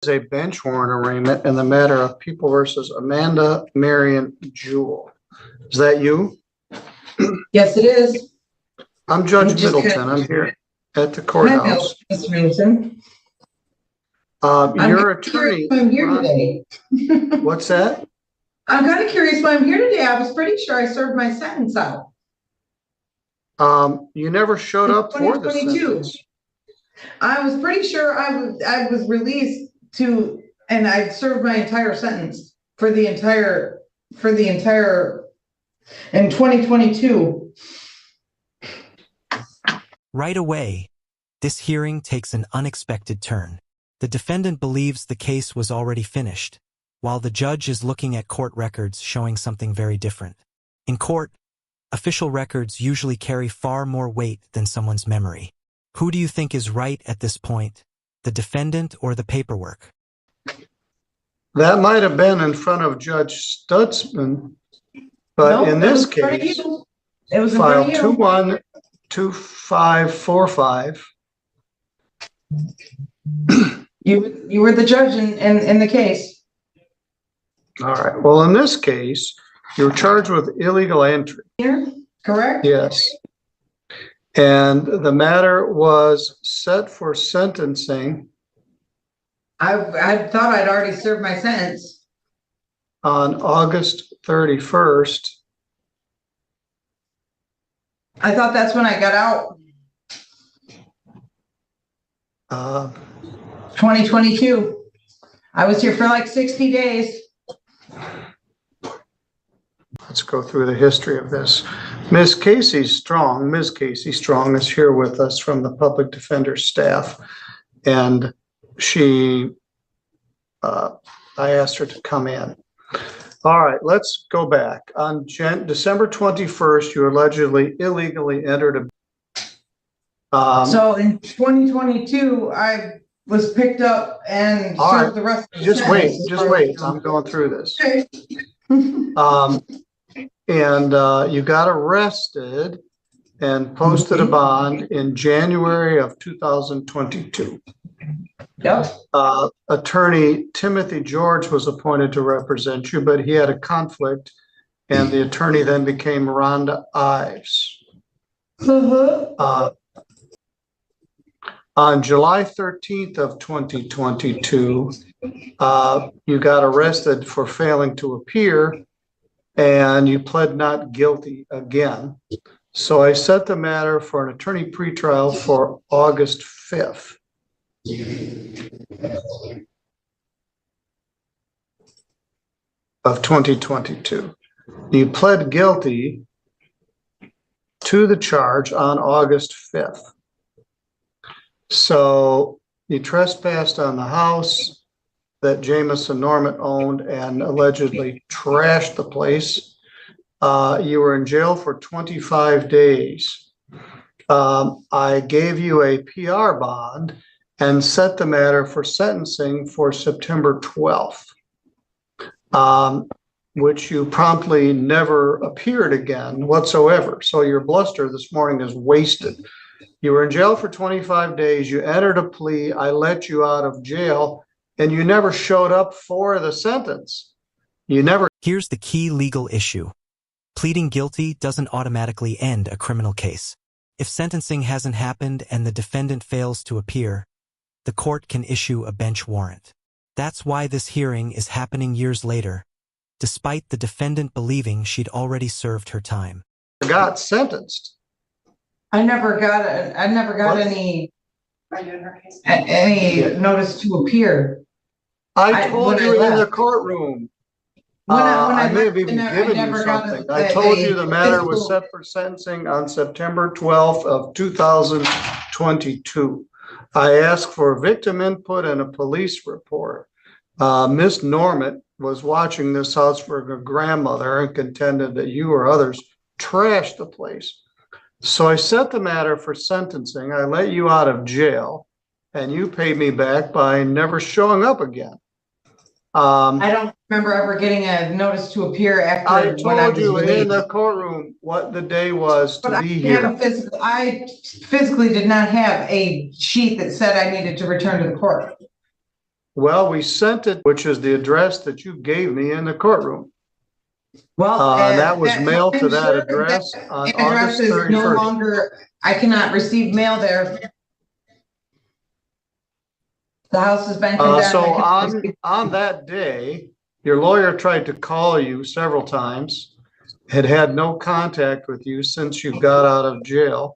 is a bench warrant arraignment in the matter of People versus Amanda Marion Jewell. Is that you? Yes, it is. I'm Judge Middleton. I'm here at the courthouse. Mr. Middleton. Your attorney. I'm here today. What's that? I'm kind of curious why I'm here today. I was pretty sure I served my sentence out. You never showed up for the sentence. I was pretty sure I was released to, and I served my entire sentence for the entire in 2022. Right away, this hearing takes an unexpected turn. The defendant believes the case was already finished, while the judge is looking at court records showing something very different. In court, official records usually carry far more weight than someone's memory. Who do you think is right at this point, the defendant or the paperwork? That might have been in front of Judge Stutzman, but in this case, it was file 212545. You were the judge in the case. All right. Well, in this case, you're charged with illegal entry. Here, correct? Yes. And the matter was set for sentencing. I thought I'd already served my sentence. On August 31st. I thought that's when I got out. 2022. I was here for like 60 days. Let's go through the history of this. Ms. Casey Strong is here with us from the public defender staff. And I asked her to come in. All right, let's go back. On December 21st, you allegedly illegally entered so in 2022, I was picked up and served the rest of the sentence. Just wait. I'm going through this. Okay. And you got arrested and posted a bond in January of 2022. Yep. Attorney Timothy George was appointed to represent you, but he had a conflict, and the attorney then became Rhonda Ives. On July 13th of 2022, you got arrested for failing to appear, and you pled not guilty again. So I set the matter for an attorney pretrial for August 5th. Of 2022. You pled guilty to the charge on August 5th. So you trespassed on the house that Jamison Norman owned and allegedly trashed the place. You were in jail for 25 days. I gave you a PR bond and set the matter for sentencing for September 12th, which you promptly never appeared again whatsoever. So your bluster this morning is wasted. You were in jail for 25 days. You entered a plea. I let you out of jail, and you never showed up for the sentence. Here's the key legal issue. Pleading guilty doesn't automatically end a criminal case. If sentencing hasn't happened and the defendant fails to appear, the court can issue a bench warrant. That's why this hearing is happening years later, despite the defendant believing she'd already served her time. Got sentenced. I never got any notice to appear. I told you in the courtroom. I may have even given you something. I told you the matter was set for sentencing on September 12th of 2022. I asked for victim input and a police report. Miss Norman was watching this house for her grandmother and contended that you or others trashed the place. So I set the matter for sentencing. I let you out of jail, and you paid me back by never showing up again. I don't remember ever getting a notice to appear after. I told you in the courtroom what the day was to be here. I physically did not have a sheet that said I needed to return to the court. Well, we sent it, which is the address that you gave me in the courtroom. Well, That was mailed to I'm that sure address that on address August is no 31st. longer, I cannot receive mail there. The house has been condemned. So I cannot receive- on that day, your lawyer tried to call you several times, had no contact with you since you got out of jail.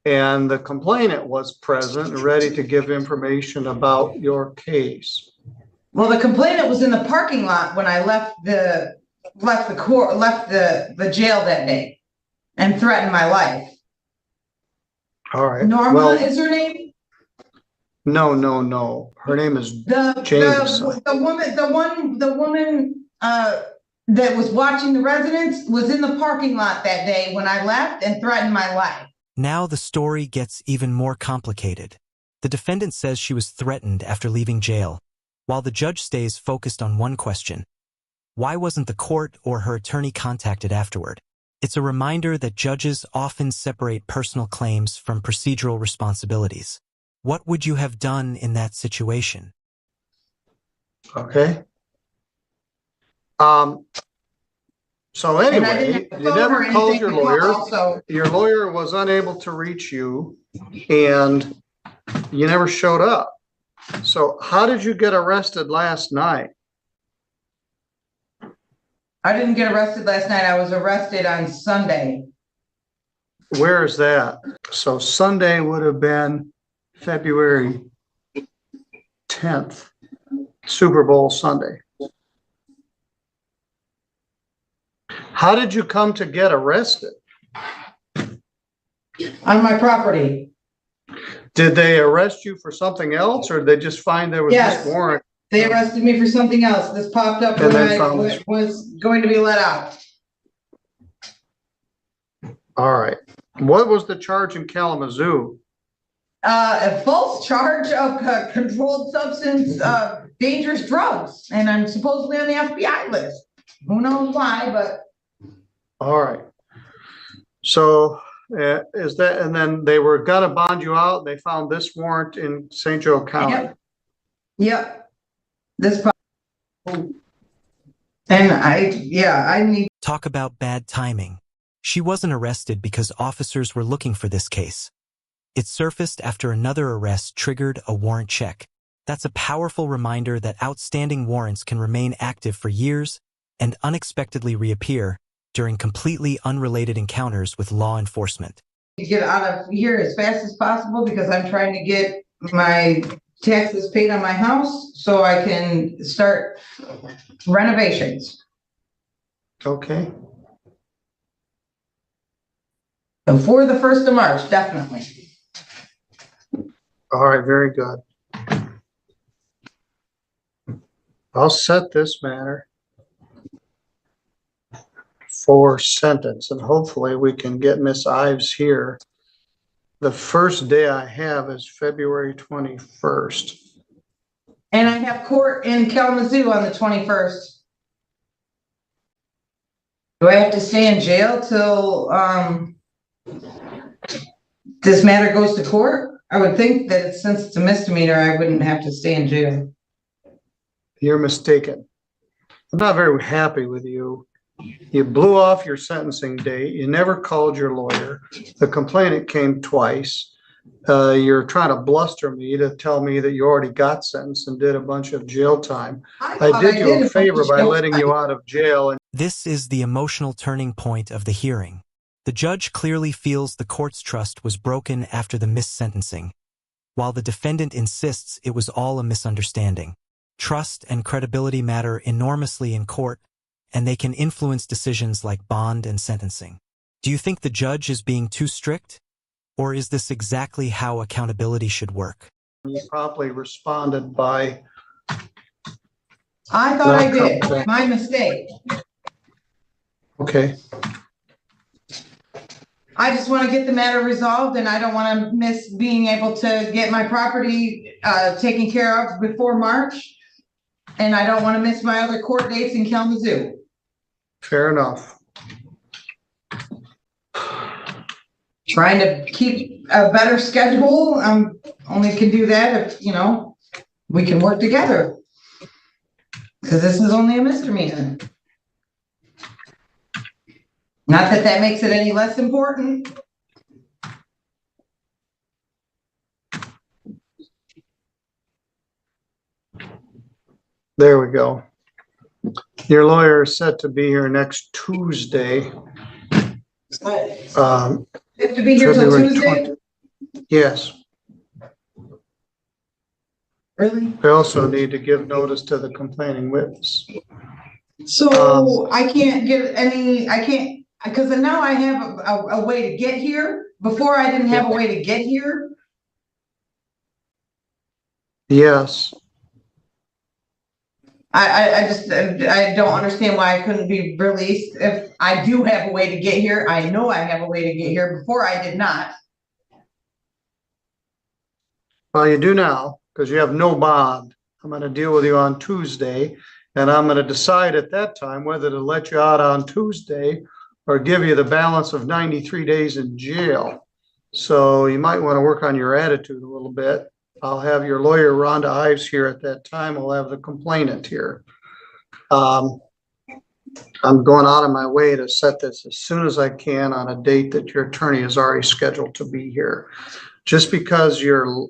And the complainant was present and ready to give information about your case. Well, the complainant was in the parking lot when I left the jail that day and threatened my life. All right. Norma Well, is her name? no. Her name is The Jameson. the woman that was watching the residence was in the parking lot that day when I left and threatened my life. Now the story gets even more complicated. The defendant says she was threatened after leaving jail, while the judge stays focused on one question: why wasn't the court or her attorney contacted afterward? It's a reminder that judges often separate personal claims from procedural responsibilities. What would you have done in that situation? Okay. So And I anyway, didn't have a you phone never or called anything your to lawyer. call, so Your lawyer was unable to reach you and you never showed up. So how did you get arrested last night? I didn't get arrested last night. I was arrested on Sunday. Where is that? So Sunday would have been February 10th, Super Bowl Sunday. How did you come to get arrested? On my property. Did they arrest you for something else, or did they just find there was Yes. this warrant? They arrested me for something else. This popped up And when then I found this. was going to be let out. All right. What was the charge in Kalamazoo? A false charge of controlled substance, dangerous drugs, and I'm supposedly on the FBI list. Who knows why, but All right. So is that, and then they were gonna bond you out. They found this warrant in St. Joe County. yep. This, and I need. Talk about bad timing. She wasn't arrested because officers were looking for this case. It surfaced after another arrest triggered a warrant check. That's a powerful reminder that outstanding warrants can remain active for years and unexpectedly reappear during completely unrelated encounters with law enforcement. Get out of here as fast as possible because I'm trying to get my taxes paid on my house so I can start renovations. Okay. Before the 1st of March, definitely. All right. Very good. I'll set this matter for sentence, and hopefully we can get Miss Ives here. The first day I have is February 21st. And I have court in Kalamazoo on the 21st. Do I have to stay in jail till this matter goes to court? I would think that since it's a misdemeanor, I wouldn't have to stay in jail. You're mistaken. I'm not very happy with you. You blew off your sentencing date. You never called your lawyer. The complainant came twice. You're trying to bluster me to tell me that you already got sentenced and did a bunch of jail time. I did you a favor by letting you out of jail. This is the emotional turning point of the hearing. The judge clearly feels the court's trust was broken after the mis-sentencing, while the defendant insists it was all a misunderstanding. Trust and credibility matter enormously in court, and they can influence decisions like bond and sentencing. Do you think the judge is being too strict? Or is this exactly how accountability should work? You promptly responded by... I thought I did. My mistake. Okay. I just want to get the matter resolved, and I don't want to miss being able to get my property taken care of before March. And I don't want to miss my other court dates in Kalamazoo. Fair enough. Trying to keep a better schedule. Only can do that if, we can work together. Because this is only a misdemeanor. Not that that makes it any less important. There we go. Your lawyer is set to be here next Tuesday. Have to be here till February Tuesday? 20. Yes. Really? We also need to give notice to the complaining witness. So I can't get I can't, because now I have a way to get here. Before I didn't have a way to get here. Yes. I don't understand why I couldn't be released. If I do have a way to get here, I know I have a way to get here. Before I did not. Well, you do now, because you have no bond. I'm going to deal with you on Tuesday, and I'm going to decide at that time whether to let you out on Tuesday or give you the balance of 93 days in jail. So you might want to work on your attitude a little bit. I'll have your lawyer, Rhonda Ives, here at that time. I'll have the complainant here. I'm going out of my way to set this as soon as I can on a date that your attorney is already scheduled to be here. Just because you're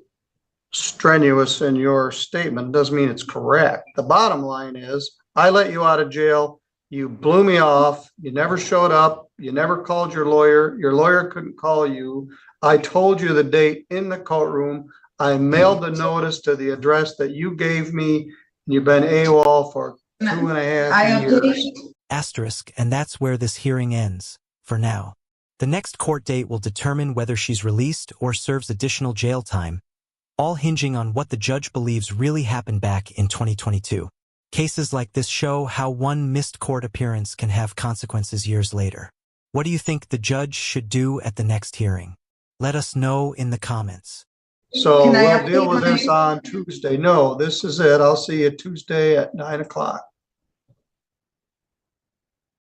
strenuous in your statement doesn't mean it's correct. The bottom line is, I let you out of jail. You blew me off. You never showed up. You never called your lawyer. Your lawyer couldn't call you. I told you the date in the courtroom. I mailed the notice to the address that you gave me. You've been AWOL for 2.5 years. Asterisk, and that's where this hearing ends, for now. The next court date will determine whether she's released or serves additional jail time, all hinging on what the judge believes really happened back in 2022. Cases like this show how one missed court appearance can have consequences years later. What do you think the judge should do at the next hearing? Let us know in the comments. So we'll deal with this on Tuesday. No, this is it. I'll see you Tuesday at 9 o'clock.